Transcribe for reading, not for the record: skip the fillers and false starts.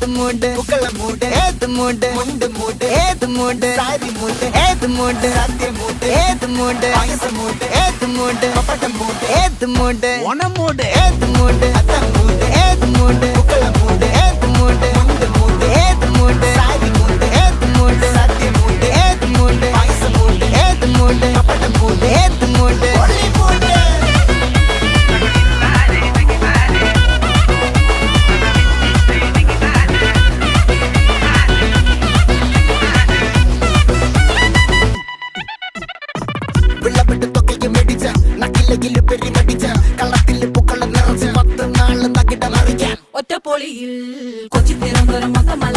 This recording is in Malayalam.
ഏത് മൂട് പുക്കള മൂട് ഏത് മൂട് മുണ്ട് മൂട് ഏത് മൂട് സാരി മൂട് ഏത് മൂട് സദ്യ മൂട് ഏത് മൂട് പായസ മൂട് ഏത് മൂട് പപ്പടം മൂട് ഏത് മൂട് ഓണം മൂട് ഏത് മൂട് അത്തം മൂട് ഏത് മൂട് പുക്കള മൂട് ഏത് മൂട് മുണ്ട് മൂട് ഏത് മൂട് സാരി മൂട് ഏത് മൂട് സദ്യ മൂട് ഏത് മൂട് പായസ മൂട് ഏത് മൂട് പപ്പടം മൂട് ഏത് മൂട് ഒളി മൂട് വിളവെട്ട് തൊക്കയും മേടിച്ച നക്കിലകില് പെരുമടിച്ച കള്ളത്തില് പൂക്കളം നിറച്ച് 10 നാള് നകിട മറിക്കാൻ ഒറ്റപ്പൊളിയിൽ കൊച്ചി തിരുവനന്തപുരം മൊത്തമല